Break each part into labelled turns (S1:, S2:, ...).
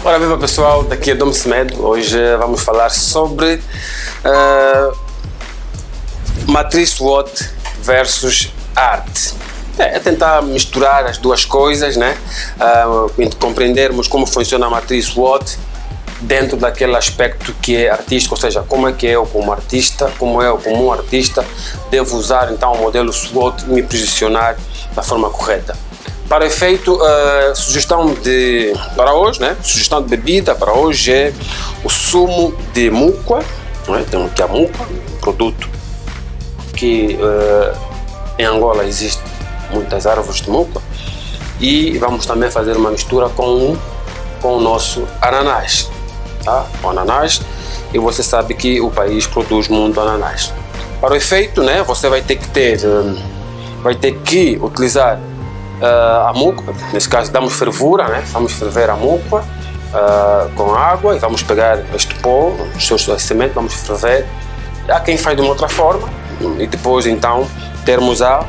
S1: Ora viva pessoal, daqui é Dom Semedo. Hoje vamos falar sobre matriz SWOT versus arte. É tentar misturar as duas coisas, né? Compreendermos como funciona a matriz SWOT dentro daquele aspecto que é artístico, ou seja, como é que eu como artista, como eu como um artista devo usar então o modelo SWOT e me posicionar da forma correta. Para efeito, sugestão para hoje, né? Sugestão de bebida para hoje é o sumo de mucua, né? Temos aqui a mucua, um produto que em Angola existe muitas árvores de mucua, e vamos também fazer uma mistura com o nosso ananás, tá? O ananás, e você sabe que o país produz muito ananás. Para o efeito, né? Você vai ter que utilizar a mucua. Nesse caso damos fervura, né? Vamos ferver a mucua com água e vamos pegar este pó, os seus sementes, vamos ferver. Há quem faz de uma outra forma e depois então termos a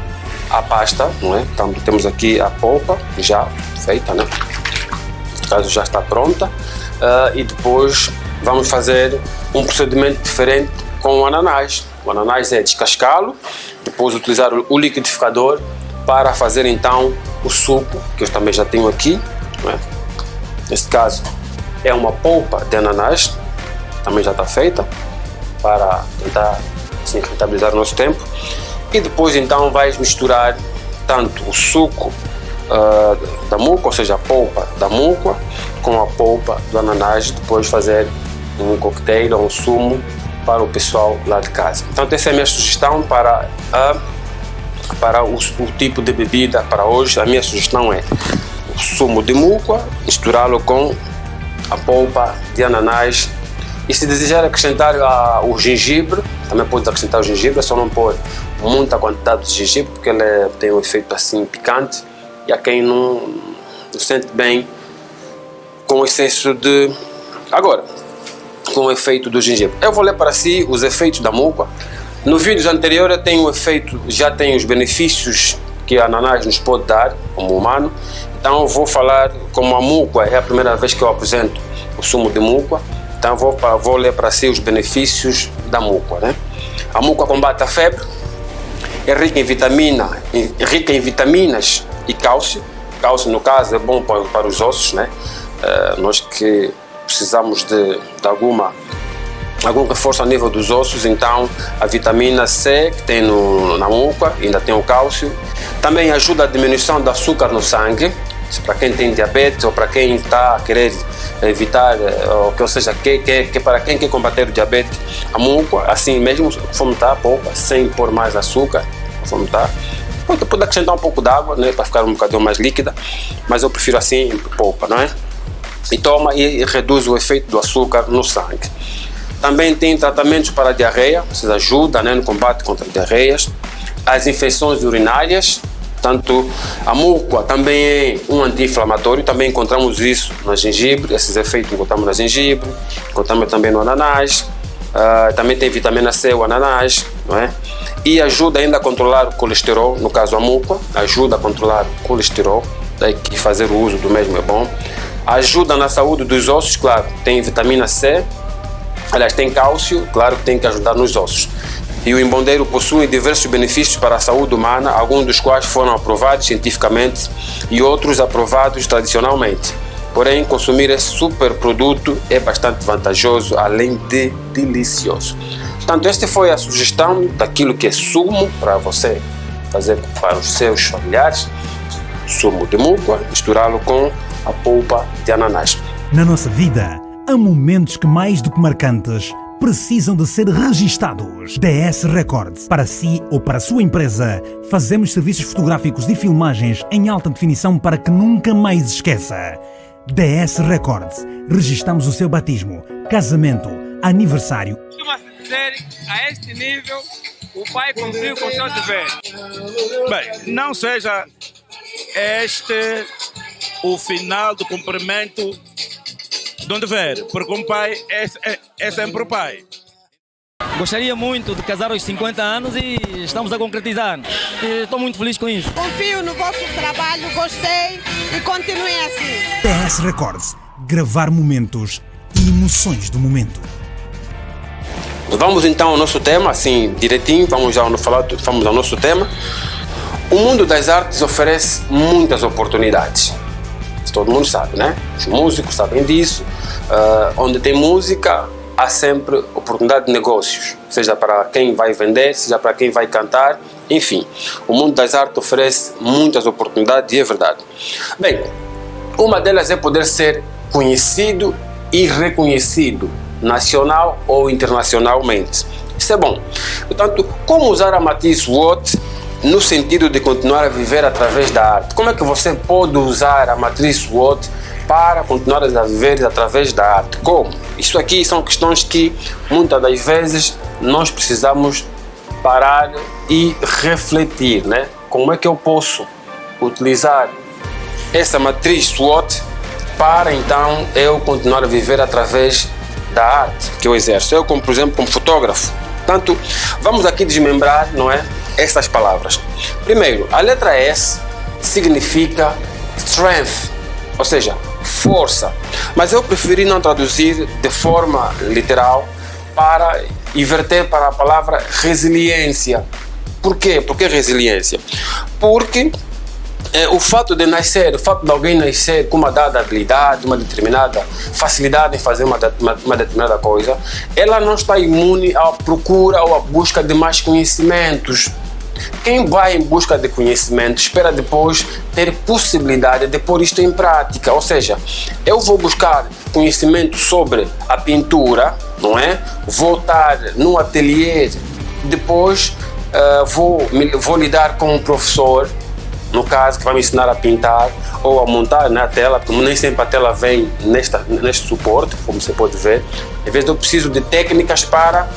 S1: pasta, não é? Então temos aqui a polpa já feita, né? Neste caso já está pronta, e depois vamos fazer um procedimento diferente com o ananás. O ananás é descascá-lo, depois utilizar o liquidificador para fazer então o suco, que eu também já tenho aqui, não é? Neste caso é uma polpa de ananás, também já está feita, para tentar assim, rentabilizar o nosso tempo. E depois então vais misturar tanto o suco da mucua, ou seja, a polpa da mucua, com a polpa do ananás, depois fazer um coquetel ou um sumo para o pessoal lá de casa. Então essa é a minha sugestão para o tipo de bebida para hoje. A minha sugestão é o sumo de mucua, misturá-lo com a polpa de ananás, e se desejar acrescentar o gengibre, também pode acrescentar o gengibre, só não pôr muita quantidade de gengibre, porque ele tem um efeito assim picante, e há quem não sente bem com o excesso de... Agora, com o efeito do gengibre. Eu vou ler para si os efeitos da mucua. No vídeo anterior eu tenho o efeito, já tenho os benefícios que a ananás nos pode dar como humano. Então eu vou falar como a mucua, é a primeira vez que eu apresento o sumo de mucua. Então vou ler para si os benefícios da mucua, né? A mucua combate a febre, é rica em vitaminas e cálcio. Cálcio, no caso, é bom para os ossos, né? Nós que precisamos de algum reforço a nível dos ossos, então a vitamina C que tem na mucua, ainda tem o cálcio. Também ajuda a diminuição do açúcar no sangue, para quem tem diabetes ou para quem está a querer evitar, ou seja, que para quem quer combater o diabetes, a mucua, assim mesmo, fomentar a polpa, sem pôr mais açúcar, fomentar. Pode acrescentar um pouco de água, né, para ficar um bocadinho mais líquida, mas eu prefiro assim, polpa, não é? E reduz o efeito do açúcar no sangue. Também tem tratamentos para a diarreia, ou seja, ajuda, né, no combate contra diarreias, as infecções urinárias. Tanto a mucua também é um anti-inflamatório, também encontramos isso no gengibre, esses efeitos encontramos no gengibre, encontramos também no ananás, também tem vitamina C o ananás, não é? E ajuda ainda a controlar o colesterol, no caso a mucua, ajuda a controlar o colesterol, daí que fazer o uso do mesmo é bom. Ajuda na saúde dos ossos, claro, tem vitamina C, aliás tem cálcio, claro que tem que ajudar nos ossos. E o embodeiro possui diversos benefícios para a saúde humana, alguns dos quais foram aprovados cientificamente e outros aprovados tradicionalmente. Porém, consumir esse super produto é bastante vantajoso, além de delicioso. Portanto, esta foi a sugestão daquilo que é sumo para você fazer para os seus familiares. Sumo de mucua, misturá-lo com a polpa de ananás.
S2: Na nossa vida, há momentos que, mais do que marcantes, precisam de ser registados. DS Records. Para si ou para a sua empresa, fazemos serviços fotográficos e filmagens em alta definição para que nunca mais esqueça. DS Records. Registamos o seu batismo, casamento, aniversário.
S3: Costuma-se dizer, a este nível, o pai cumpriu com o seu dever.
S4: Bem, não seja este o final do cumprimento de um dever, porque um pai é sempre o pai.
S5: Gostaria muito de casar aos 50 anos e estamos a concretizar. Estou muito feliz com isso.
S6: Confio no vosso trabalho, gostei e continuem assim.
S2: DS Records. Gravar momentos e emoções do momento.
S1: Vamos então ao nosso tema, assim, direitinho, vamos ao nosso tema. O mundo das artes oferece muitas oportunidades. Isso todo mundo sabe, né? Os músicos sabem disso. Onde tem música, há sempre oportunidade de negócios. Seja para quem vai vender, seja para quem vai cantar. Enfim, o mundo das artes oferece muitas oportunidades e é verdade. Bem, uma delas é poder ser conhecido e reconhecido, nacional ou internacionalmente. Isso é bom. Portanto, como usar a matriz SWOT no sentido de continuar a viver através da arte? Como é que você pode usar a matriz SWOT para continuar a viver através da arte? Como? Isso aqui são questões que muitas das vezes nós precisamos parar e refletir, né? Como é que eu posso utilizar essa matriz SWOT para então eu continuar a viver através da arte que eu exerço? Eu, como por exemplo, como fotógrafo. Portanto, vamos aqui desmembrar, não é, estas palavras. Primeiro, a letra S significa strength, ou seja, força. Mas eu preferi não traduzir de forma literal para inverter para a palavra resiliência. Por quê? Por que resiliência? Porque o fato de alguém nascer com uma dada habilidade, uma determinada facilidade em fazer uma determinada coisa, ela não está imune à procura ou à busca de mais conhecimentos. Quem vai em busca de conhecimento espera depois ter possibilidade de pôr isto em prática. Ou seja, eu vou buscar conhecimento sobre a pintura, não é? Vou estar num ateliê, depois vou lidar com um professor, no caso, que vai me ensinar a pintar ou a montar na tela, porque nem sempre a tela vem neste suporte, como você pode ver. Às vezes eu preciso de técnicas para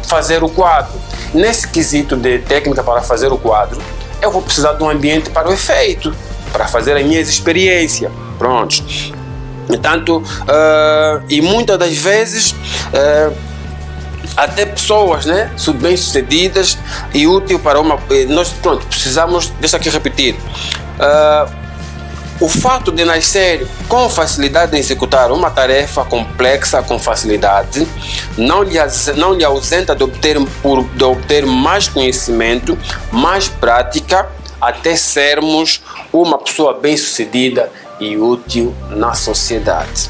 S1: fazer o quadro. Nesse quesito de técnica para fazer o quadro, eu vou precisar de um ambiente para o efeito, para fazer as minhas experiências. Pronto. Portanto, e muitas das vezes até pessoas, né, bem-sucedidas e útil para uma... Nós, pronto, precisamos... Deixa aqui repetir. O fato de nascer com facilidade em executar uma tarefa complexa com facilidade não lhe ausenta de obter mais conhecimento, mais prática, até sermos uma pessoa bem-sucedida e útil na sociedade.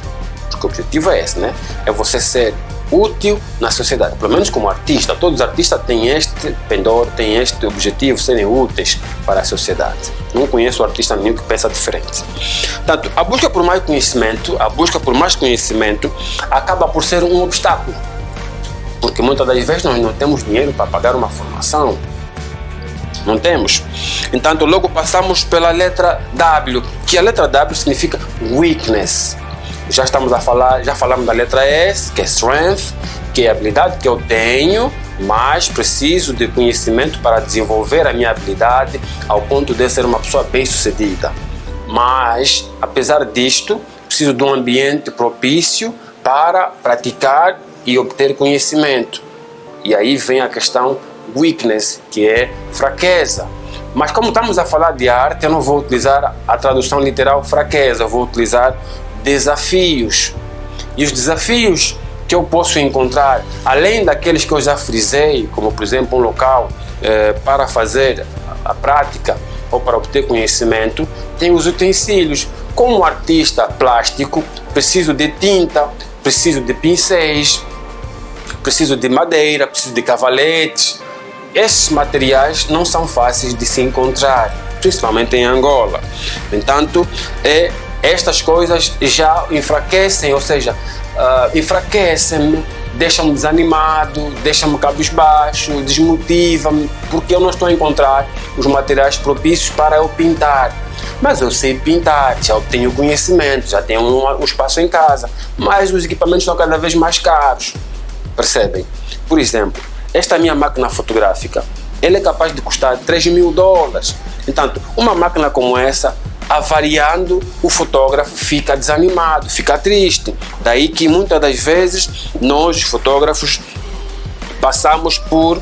S1: Porque o objetivo é esse, né? É você ser útil na sociedade, pelo menos como artista. Todos os artistas têm este pendor, têm este objetivo, serem úteis para a sociedade. Não conheço artista nenhum que pensa diferente. Portanto, a busca por mais conhecimento acaba por ser um obstáculo, porque muitas das vezes nós não temos dinheiro para pagar uma formação. Não temos. Então, logo passamos pela letra W, que a letra W significa weakness. Já falamos da letra S, que é strength, que é a habilidade que eu tenho, mas preciso de conhecimento para desenvolver a minha habilidade ao ponto de ser uma pessoa bem-sucedida. Mas, apesar disto, preciso de um ambiente propício para praticar e obter conhecimento. E aí vem a questão weakness, que é fraqueza. Mas como estamos a falar de arte, eu não vou utilizar a tradução literal fraqueza, eu vou utilizar desafios. E os desafios que eu posso encontrar, além daqueles que eu já frisei, como por exemplo um local para fazer a prática ou para obter conhecimento, tem os utensílios. Como artista plástico, preciso de tinta, preciso de pincéis, preciso de madeira, preciso de cavaletes. Esses materiais não são fáceis de se encontrar, principalmente em Angola. Entanto, estas coisas já enfraquecem, ou seja, enfraquecem-me, deixam-me desanimado, deixam-me cabisbaixo, desmotivam-me, porque eu não estou a encontrar os materiais propícios para eu pintar. Mas eu sei pintar, já tenho conhecimento, já tenho um espaço em casa, mas os equipamentos estão cada vez mais caros. Percebem? Por exemplo, esta minha máquina fotográfica, ela é capaz de custar $3.000. Então, uma máquina como essa, avariando, o fotógrafo fica desanimado, fica triste. Daí que muitas das vezes nós, os fotógrafos, passamos por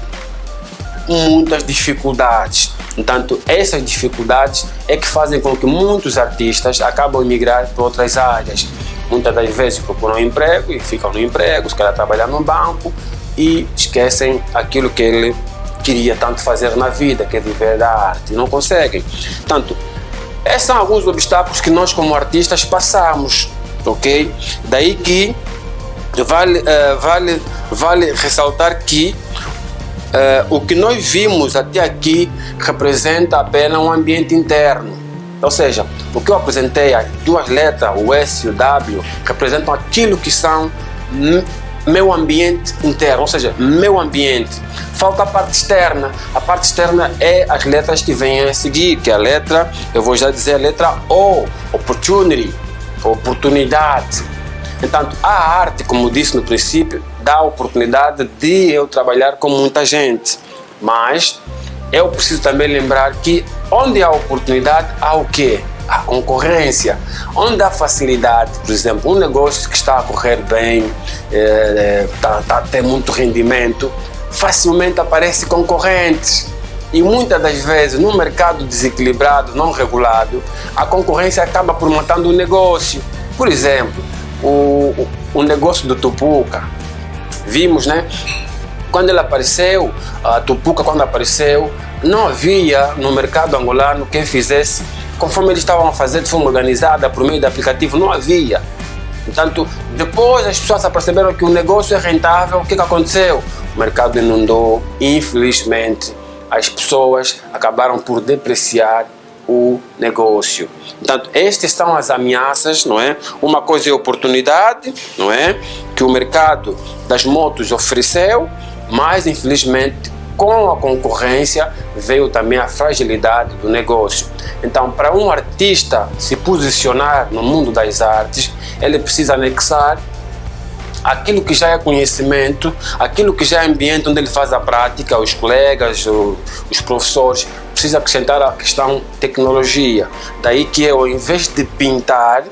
S1: muitas dificuldades. Portanto, essas dificuldades é que fazem com que muitos artistas acabam a migrar para outras áreas. muitas das vezes procuram emprego e ficam no emprego, se calhar trabalhar no banco e esquecem aquilo que ele queria tanto fazer na vida, que é viver da arte, não conseguem. Portanto, esses são alguns obstáculos que nós como artistas passamos, ok? Daí que vale ressaltar que o que nós vimos até aqui representa apenas um ambiente interno. Ou seja, o que eu apresentei, as duas letras, o S e o W, representam aquilo que são meu ambiente interno, ou seja, meu ambiente. Falta a parte externa. A parte externa é as letras que vêm a seguir, que é a letra, eu vou já dizer a letra O, opportunity, oportunidade. Então, a arte, como disse no princípio, dá a oportunidade de eu trabalhar com muita gente. Mas eu preciso também lembrar que onde há oportunidade, há o quê? A concorrência. Onde há facilidade, por exemplo, um negócio que está a correr bem, está a ter muito rendimento, facilmente aparecem concorrentes. E muitas das vezes, num mercado desequilibrado, não regulado, a concorrência acaba por matando o negócio. Por exemplo, o negócio do Tupuca, vimos, né? Quando ele apareceu, a Tupuca, quando apareceu, não havia no mercado angolano quem fizesse conforme eles estavam a fazer de forma organizada por meio do aplicativo, não havia. Portanto, depois as pessoas perceberam que o negócio é rentável, o que aconteceu? O mercado inundou, infelizmente, as pessoas acabaram por depreciar o negócio. Portanto, estas são as ameaças, não é? Uma coisa é a oportunidade, não é? Que o mercado das motos ofereceu, mas infelizmente com a concorrência veio também a fragilidade do negócio. Então, para um artista se posicionar no mundo das artes, ele precisa anexar aquilo que já é conhecimento, aquilo que já é ambiente onde ele faz a prática, os colegas, os professores, precisa acrescentar a questão tecnologia. Daí que eu, ao invés de pintar,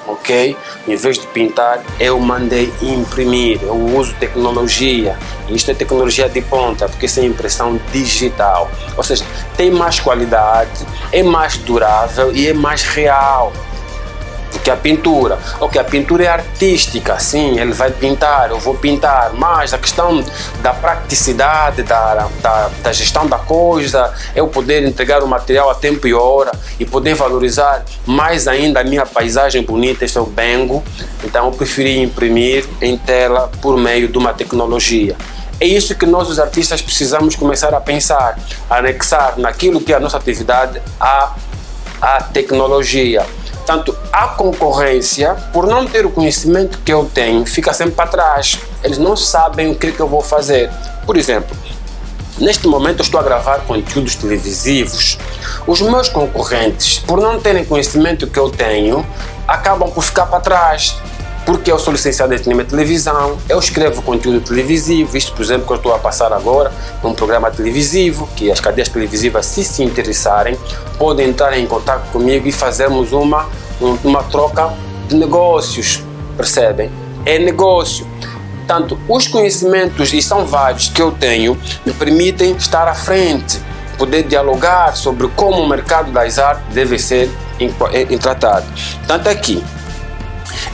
S1: ok? Em vez de pintar, eu mandei imprimir, eu uso tecnologia. Isto é tecnologia de ponta, porque isso é impressão digital. Ou seja, tem mais qualidade, é mais durável e é mais real do que a pintura. Ok, a pintura é artística, sim, ele vai pintar, eu vou pintar, mas a questão da praticidade, da gestão da coisa, eu poder entregar o material a tempo e hora e poder valorizar mais ainda a minha paisagem bonita, este é o Bengo, então eu preferi imprimir em tela por meio de uma tecnologia. É isso que nós, os artistas, precisamos começar a pensar, a anexar naquilo que é a nossa atividade a tecnologia. Portanto, a concorrência, por não ter o conhecimento que eu tenho, fica sempre para trás. Eles não sabem o que eu vou fazer. Por exemplo, neste momento eu estou a gravar conteúdos televisivos. Os meus concorrentes, por não terem conhecimento que eu tenho, acabam por ficar para trás. Porque eu sou licenciado em cinema e televisão, eu escrevo conteúdo televisivo, isto, por exemplo, que eu estou a passar agora, um programa televisivo, que as cadeias televisivas, se interessarem, podem entrar em contato comigo e fazermos uma troca de negócios, percebem? É negócio. Portanto, os conhecimentos, e são vários que eu tenho, me permitem estar à frente, poder dialogar sobre como o mercado das artes deve ser tratado. Tanto aqui,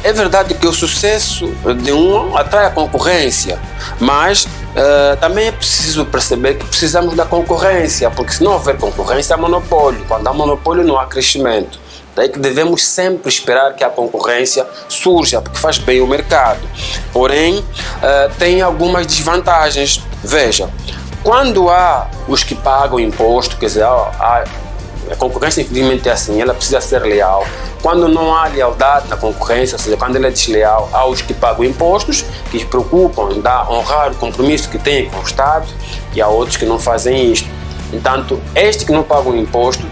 S1: é verdade que o sucesso de um atrai a concorrência, mas também é preciso perceber que precisamos da concorrência, porque se não houver concorrência, há monopólio. Quando há monopólio, não há crescimento. Daí que devemos sempre esperar que a concorrência surja, porque faz bem o mercado. Porém, tem algumas desvantagens. Veja, quando há os que pagam imposto, quer dizer, a concorrência infelizmente é assim, ela precisa ser leal. Quando não há lealdade na concorrência, ou seja, quando ela é desleal, há os que pagam impostos, que se preocupam em honrar o compromisso que têm com o Estado, e há outros que não fazem isto. Entanto, estes que não pagam imposto,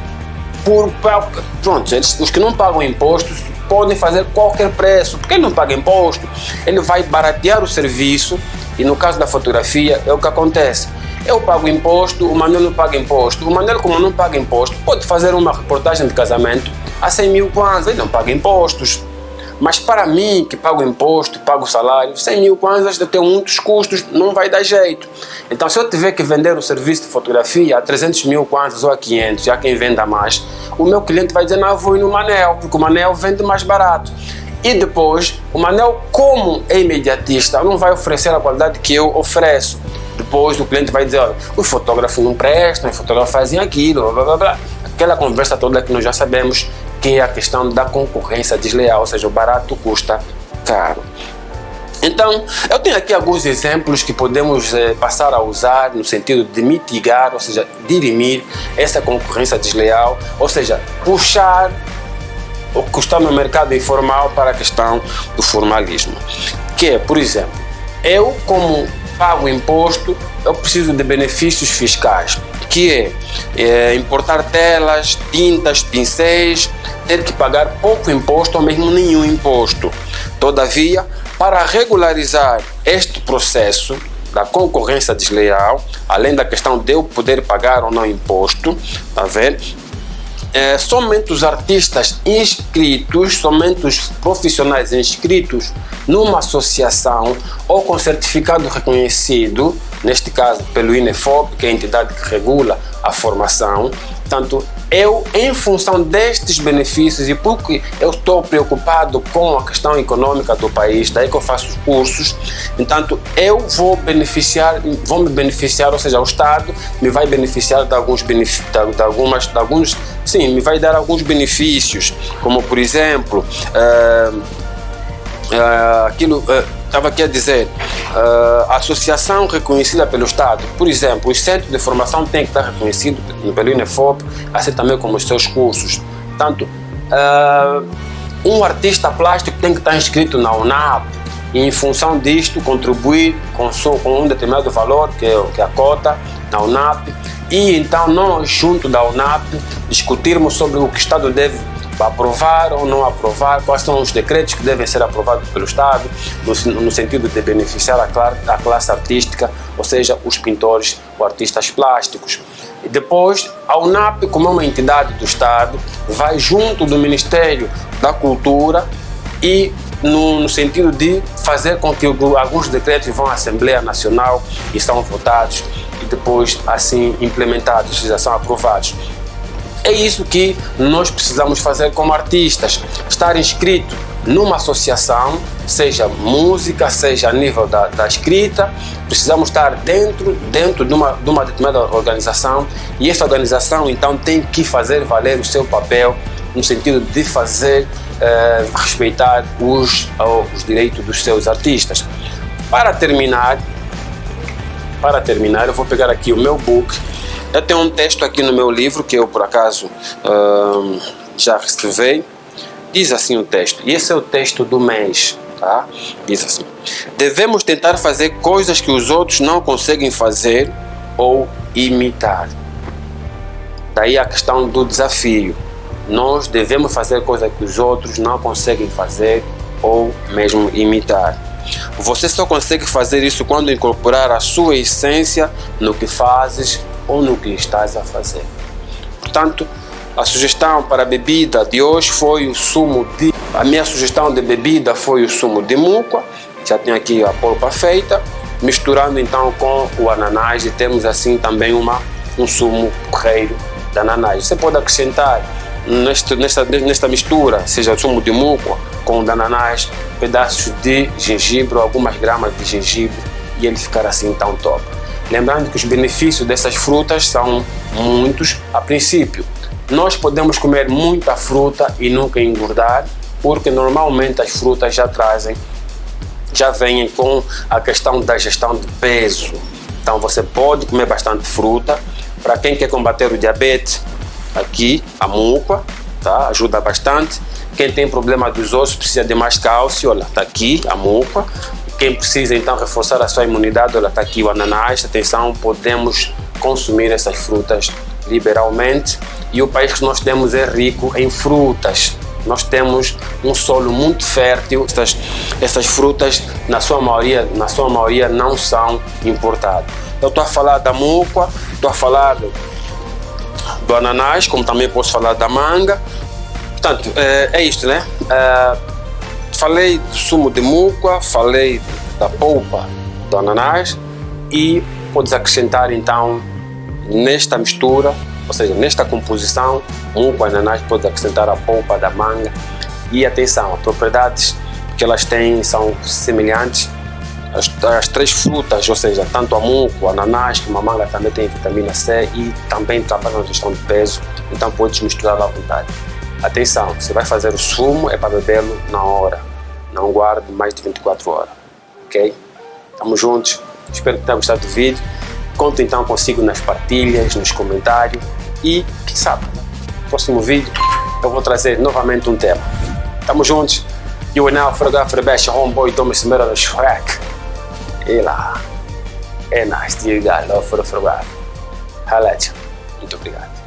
S1: os que não pagam impostos podem fazer qualquer preço, porque ele não paga imposto, ele vai baratear o serviço, e no caso da fotografia é o que acontece. Eu pago imposto, o Manuel não paga imposto. O Manuel, como não paga imposto, pode fazer uma reportagem de casamento a 100 mil kwanzas, ele não paga impostos. Mas para mim, que pago imposto, pago salário, 100 mil kwanzas de ter muitos custos, não vai dar jeito. Então, se eu tiver que vender o serviço de fotografia a 300 mil kwanzas ou a 500, já quem venda mais, o meu cliente vai dizer, não, eu vou ir no Manel, porque o Manel vende mais barato. E depois, o Manel, como é imediatista, não vai oferecer a qualidade que eu ofereço. Depois o cliente vai dizer, olha, os fotógrafos não prestam, os fotógrafos fazem aquilo, blá blá blá. Aquela conversa toda que nós já sabemos, que é a questão da concorrência desleal, ou seja, o barato custa caro. Então, eu tenho aqui alguns exemplos que podemos passar a usar no sentido de mitigar, ou seja, dirimir essa concorrência desleal, ou seja, puxar o que está no mercado informal para a questão do formalismo. Que é, por exemplo, eu como pago imposto, eu preciso de benefícios fiscais, que é importar telas, tintas, pincéis, ter que pagar pouco imposto ou mesmo nenhum imposto. Todavia, para regularizar este processo da concorrência desleal, além da questão de eu poder pagar ou não imposto, tá vendo? Somente os artistas inscritos, somente os profissionais inscritos numa associação ou com certificado reconhecido, neste caso pelo INEFOP, que é a entidade que regula a formação. Portanto, eu, em função destes benefícios e porque eu estou preocupado com a questão econômica do país, daí que eu faço os cursos, portanto, eu vou me beneficiar, ou seja, o Estado me vai beneficiar de alguns benefícios, sim, me vai dar alguns benefícios, como por exemplo, estava aqui a dizer, a associação reconhecida pelo Estado, por exemplo, os centros de formação têm que estar reconhecidos pelo INEFOP, assim também como os seus cursos. Portanto, um artista plástico tem que estar inscrito na UNAP e, em função disto, contribuir com um determinado valor, que é a cota na UNAP, e então nós, junto da UNAP, discutirmos sobre o que o Estado deve aprovar ou não aprovar, quais são os decretos que devem ser aprovados pelo Estado, no sentido de beneficiar a classe artística, ou seja, os pintores ou artistas plásticos. E depois, a UNAP, como é uma entidade do Estado, vai junto do Ministério da Cultura e no sentido de fazer com que alguns decretos vão à Assembleia Nacional e são votados e depois assim implementados, ou seja, são aprovados. É isso que nós precisamos fazer como artistas, estar inscrito numa associação, seja música, seja a nível da escrita, precisamos estar dentro de uma determinada organização e essa organização então tem que fazer valer o seu papel no sentido de fazer respeitar os direitos dos seus artistas. Para terminar, eu vou pegar aqui o meu book. Eu tenho um texto aqui no meu livro que eu, por acaso, já reservei. Diz assim o texto, e esse é o texto do mês, tá? Diz assim: devemos tentar fazer coisas que os outros não conseguem fazer ou imitar. Daí a questão do desafio. Nós devemos fazer coisas que os outros não conseguem fazer ou mesmo imitar. Você só consegue fazer isso quando incorporar a sua essência no que fazes ou no que estás a fazer. Portanto, a sugestão para a bebida de hoje foi o sumo de... A minha sugestão de bebida foi o sumo de mucua. Já tenho aqui a polpa feita. Misturando então com o ananás e temos assim também um sumo porreiro de ananás. Você pode acrescentar nesta mistura, seja o sumo de mucua com o de ananás, pedaços de gengibre ou algumas gramas de gengibre e ele ficar assim tão top. Lembrando que os benefícios dessas frutas são muitos. A princípio, nós podemos comer muita fruta e nunca engordar, porque normalmente as frutas já vêm com a questão da gestão de peso. Então você pode comer bastante fruta. Para quem quer combater o diabetes, aqui a mucua, tá? Ajuda bastante. Quem tem problema dos ossos, precisa de mais cálcio, olha, está aqui a mucua. Quem precisa então reforçar a sua imunidade, olha, está aqui o ananás. Atenção, podemos consumir essas frutas liberalmente. E o país que nós temos é rico em frutas. Nós temos um solo muito fértil. Essas frutas, na sua maioria não são importadas. Eu estou a falar da mucua, estou a falar do ananás, como também posso falar da manga. Portanto, é isto, né? Falei do sumo de mucua, falei da polpa do ananás e podes acrescentar então nesta mistura, ou seja, nesta composição, mucua e ananás, podes acrescentar a polpa da manga E atenção, as propriedades que elas têm são semelhantes. As 3 frutas, ou seja, tanto a muco, o ananás como a manga também tem vitamina C e também trabalham na gestão de peso, então podes misturar à vontade. Atenção, se vai fazer o sumo é para bebê-lo na hora, não guarde mais de 24 horas, ok? Estamos juntos, espero que tenham gostado do vídeo. Conto então consigo nas partilhas, nos comentários e, quem sabe, no próximo vídeo eu vou trazer novamente um tema. Estamos juntos. You are now Photographer Best Homeboy Thomas Mera do Shrek. E lá, é nice, you got love for the photographer. Muito obrigado.